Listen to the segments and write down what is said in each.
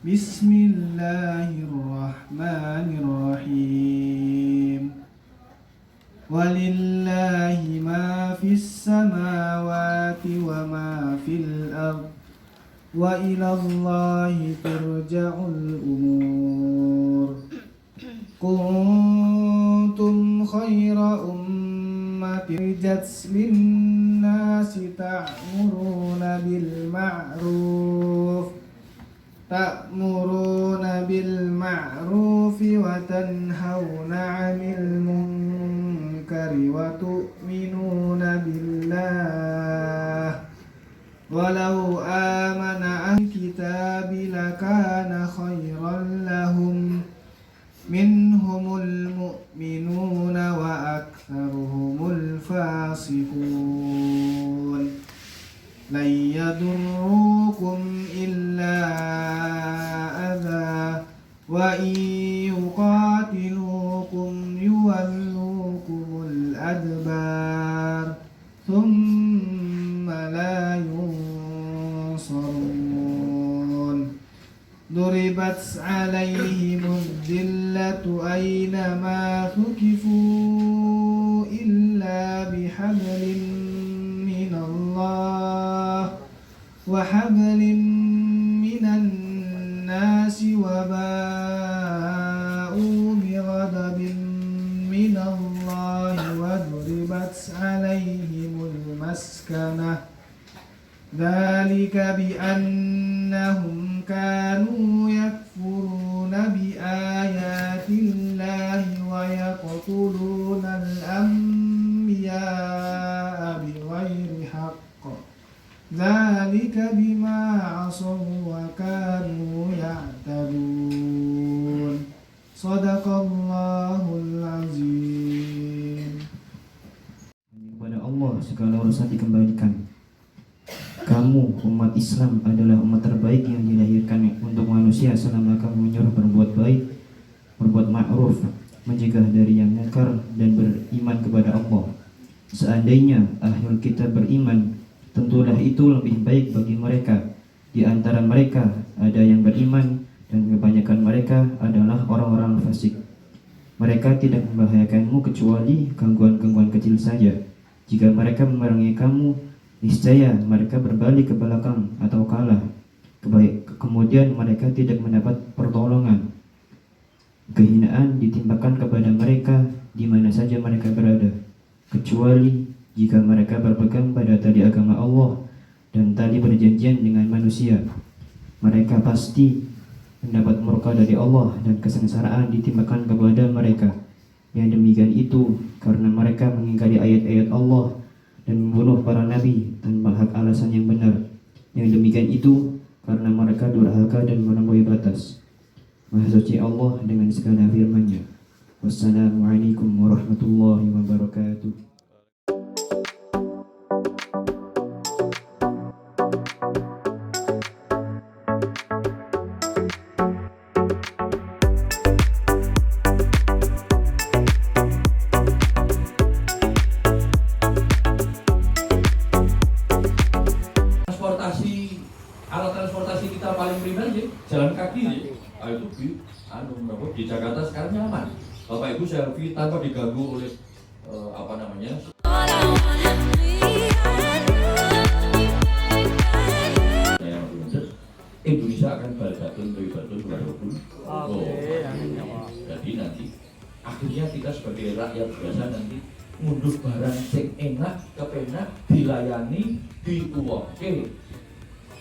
Bismillahirrahmanirrahim. Walillahi ma fis samawati wa ma fil ardh wa ilallahi turja'ul umur. Kuntum khaira ummatin ukhrijat lin-nasi ta'muruna bil ma'ruf wa tanhauna 'anil munkari wa tu'minuna billah. Walau amana ahlul kitabi lakana khairan lahum minhumul mu'minuna wa aktsaruhumul fasiqun. La yadurrukum illa adza wa in yuqatilukum yuwallukumul adbar thumma la yunsarun. Duribat 'alaihimud dhillatu aynama thuqifu illa bihablin minallah wa hablin minan nasi wa ba'u bighadabin minallahi wa duribat 'alaihimul maskanah. Dzalika bi'annahum kanu yakfuruna biayatillahi wa yaqtuluna al-anbiya'a bighairi haqq. Dzalika bima 'asaw wa kanu ya'tadun. Shadaqallahul azim. Kepada Allah segala urusan dikembalikan. Kamu umat Islam adalah umat terbaik yang dilahirkan untuk manusia selama kamu menyuruh berbuat baik, berbuat ma'ruf, mencegah dari yang mungkar dan beriman kepada Allah. Seandainya ahlul kitab beriman, tentulah itu lebih baik bagi mereka. Di antara mereka ada yang beriman dan kebanyakan mereka adalah orang-orang fasik. Mereka tidak membahayakanmu kecuali gangguan-gangguan kecil saja. Jika mereka memerangi kamu, niscaya mereka berbalik ke belakang atau kalah. Kemudian mereka tidak mendapat pertolongan. Kehinaan ditimpakan kepada mereka di mana saja mereka berada, kecuali jika mereka berpegang pada tali agama Allah dan tali perjanjian dengan manusia. Mereka pasti mendapat murka dari Allah dan kesengsaraan ditimpakan kepada mereka. Yang demikian itu karena mereka mengingkari ayat-ayat Allah dan membunuh para nabi tanpa hak alasan yang benar. Yang demikian itu karena mereka durhaka dan melampaui batas. Maha suci Allah dengan segala firman-Nya. Wassalamualaikum warahmatullahi wabarakatuh. Alat transportasi kita paling primer sih jalan kaki sih. Itu di Jakarta sekarang nyaman. Bapak Ibu selfie tanpa diganggu oleh Indonesia akan bal-batun 2020. Jadi nanti akhirnya kita sebagai rakyat biasa nanti ngunduh barang sing enak, kepenak, dilayani, diuwoke.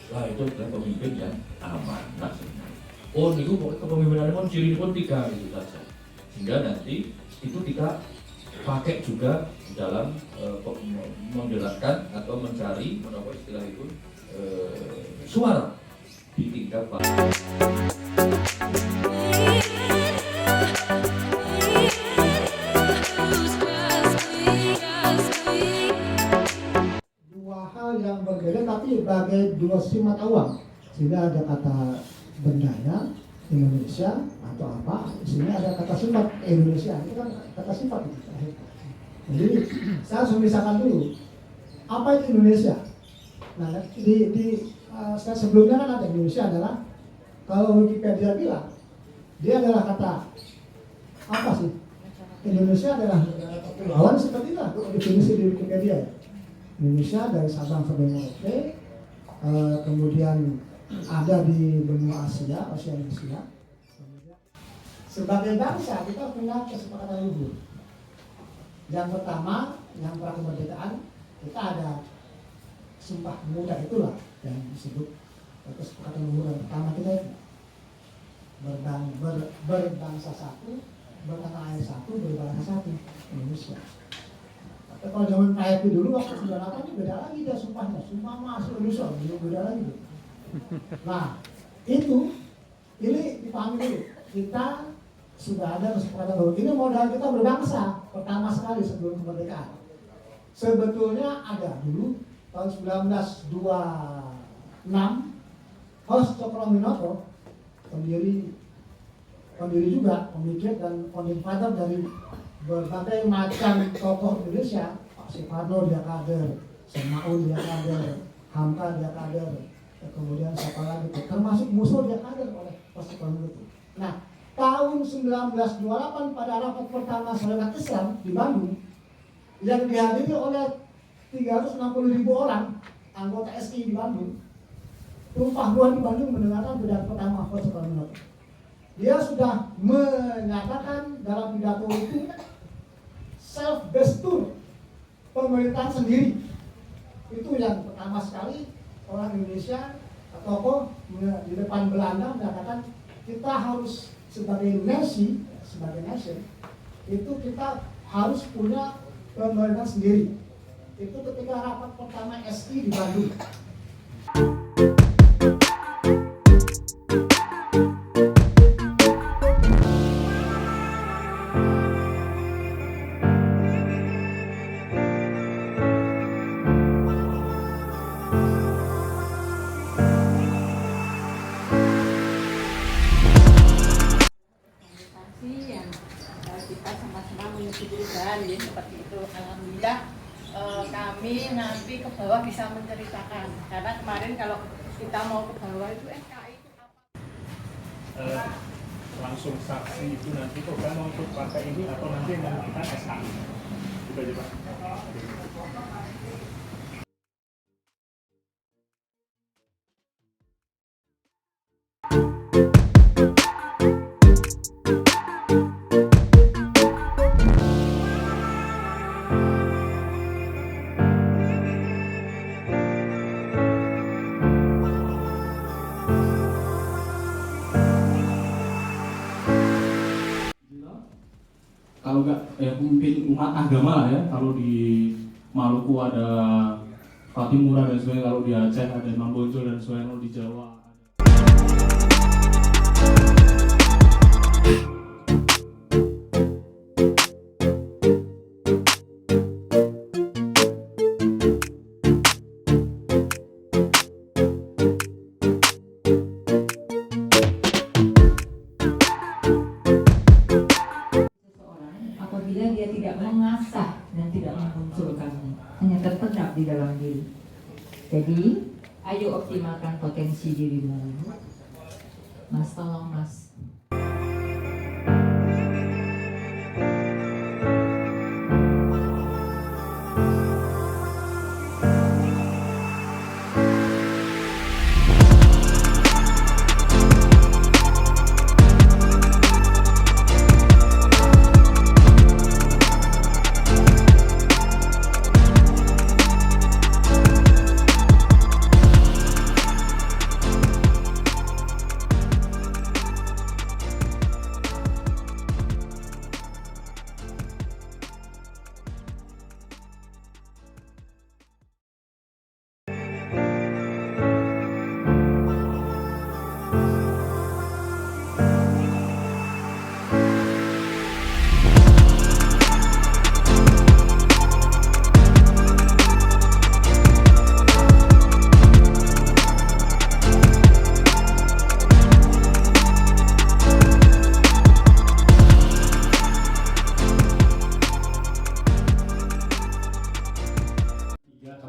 Lah itu adalah pemimpin yang amanah sebenarnya. Oh, itu kepemimpinan pun ciri pun 3 gitu saja. Sehingga nanti itu kita pakai juga dalam menjelaskan atau mencari menapa istilah itu suara di tingkat yang berbeda tapi sebagai dua mata uang, sehingga ada kata bendanya Indonesia atau apa, sini ada kata sifat Indonesia, itu kan kata sifat itu. Jadi saya harus memisahkan dulu apa itu Indonesia. Nah, saya sebelumnya kan ada Indonesia adalah Kalau Wikipedia bilang, dia adalah kata apa sih? Indonesia adalah negara kepulauan seperti itu definisi di Wikipedia. Indonesia dari Sabang sampai Merauke, kemudian ada di benua Asia, Oseania. Sebagai bangsa kita punya kesepakatan luhur. Yang pertama, yang pra kemerdekaan kita ada Sumpah Pemuda, itulah yang disebut kesepakatan luhur yang pertama kita itu. Berbangsa satu, bertanah air satu, berbangsa satu, Indonesia. Tapi kalau zaman Pak Happy dulu waktu 98 ini beda lagi dia sumpahnya, sumpah masuk Indonesia, beda lagi. Nah, ini dipahami dulu. Kita sudah ada kesepakatan bahwa ini modal kita berbangsa pertama sekali sebelum kemerdekaan. Sebetulnya ada dulu tahun 1926 Hos Cokroaminoto, pendiri juga, pemikir dan founding father dari berbagai macam tokoh Indonesia. Pak Soekarno dia kader, Semaun dia kader, Hamka dia kader, kemudian siapa lagi, termasuk musuh dia kader oleh Pak Soekarno itu. Nah, tahun 1928 pada rapat pertama Sarekat Islam di Bandung yang dihadiri oleh 360.000 orang anggota SI di Bandung, tumpah ruah di Bandung mendengarkan pidato pertama Pak Soekarno. Dia sudah menyatakan dalam pidato itu self-gestur pemerintahan sendiri. Itu yang pertama sekali orang Indonesia tokoh di depan Belanda menyatakan kita harus sebagai nation itu kita harus punya pemerintahan sendiri. Itu ketika rapat pertama SI di Bandung. Yang kita sama-sama menyetujui ya, seperti itu. Alhamdulillah kami nanti ke bawah bisa menceritakan, karena kemarin kalau kita mau ke bawah itu SKI itu apa? Langsung saksi itu nanti kok kan mau ikut partai ini atau nanti yang kita SKI itu aja Pak. Kalau nggak ya pemimpin umat agama lah ya, kalau di Maluku ada Fatimura dan sebagainya, kalau di Aceh ada Imam Bonjol dan sebagainya, kalau di Jawa apabila dia tidak mengasah dan tidak memunculkannya, hanya terpendam di dalam diri. Jadi, ayo optimalkan potensi dirimu. Mas, tolong Mas.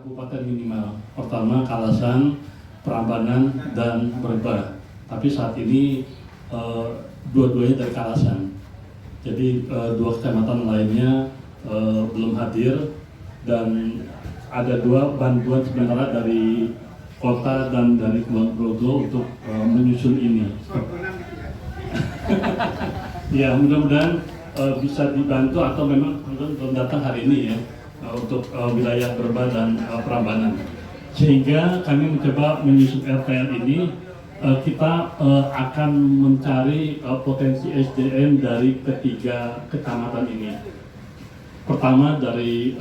kabupaten minimal. Pertama Kalasan, Prambanan, dan Brebes. Tapi saat ini dua-duanya dari Kalasan. Jadi dua kecamatan lainnya belum hadir, dan ada 2 bantuan sementara dari kota dan dari Kulon Progo untuk menyusun ini. Ya, mudah-mudahan bisa dibantu, atau memang belum datang hari ini ya, untuk wilayah Berba dan Prambanan. Sehingga kami mencoba menyusun RPL ini, kita akan mencari potensi SDM dari ketiga kecamatan ini. Pertama dari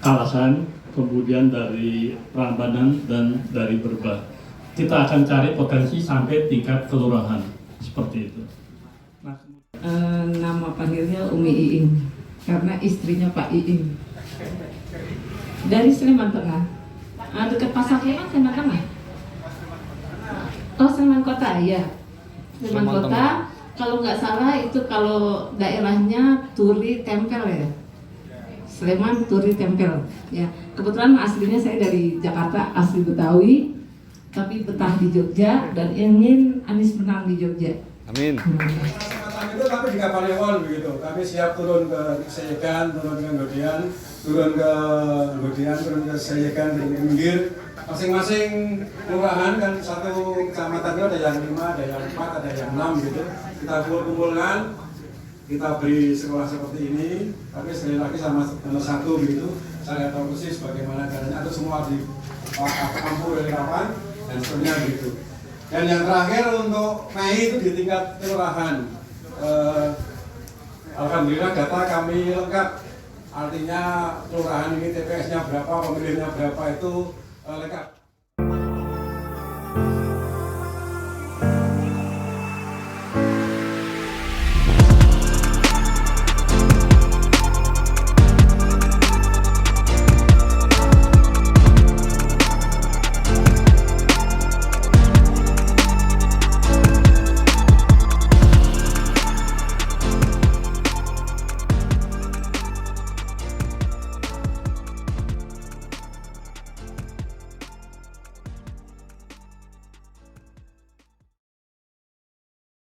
Kalasan, kemudian dari Prambanan, dan dari Berba. Kita akan cari potensi sampai tingkat kelurahan, seperti itu. Nah, nama panggilnya Umi Iing, karena istrinya Pak Iing. Dari Sleman Tengah, dekat Pasar Sleman, Sleman Tengah. Oh, Sleman Kota, ya. Sleman Kota, kalau nggak salah itu kalau daerahnya Turi Tempel ya. Sleman Turi Tempel. Ya, kebetulan aslinya saya dari Jakarta, asli Betawi, tapi betah di Jogja dan ingin Anies menang di Jogja. Amin. Itu kami di Kapaleon begitu. Kami siap turun ke Seyegan, turun ke Ngodian, turun ke Seyegan, turun ke Minggir. Masing-masing kelurahan kan satu kecamatan itu ada yang 5, ada yang 4, ada yang 6 gitu. Kita kumpulkan, kita beri sekolah seperti ini. Tapi sekali lagi sama satu begitu. Saya tahu persis bagaimana caranya. Itu semua di kampung dari kapan dan seterusnya begitu. Dan yang terakhir untuk Mei itu di tingkat kelurahan. Alhamdulillah data kami lengkap, artinya kelurahan ini TPS-nya berapa, pemilihnya berapa itu lengkap.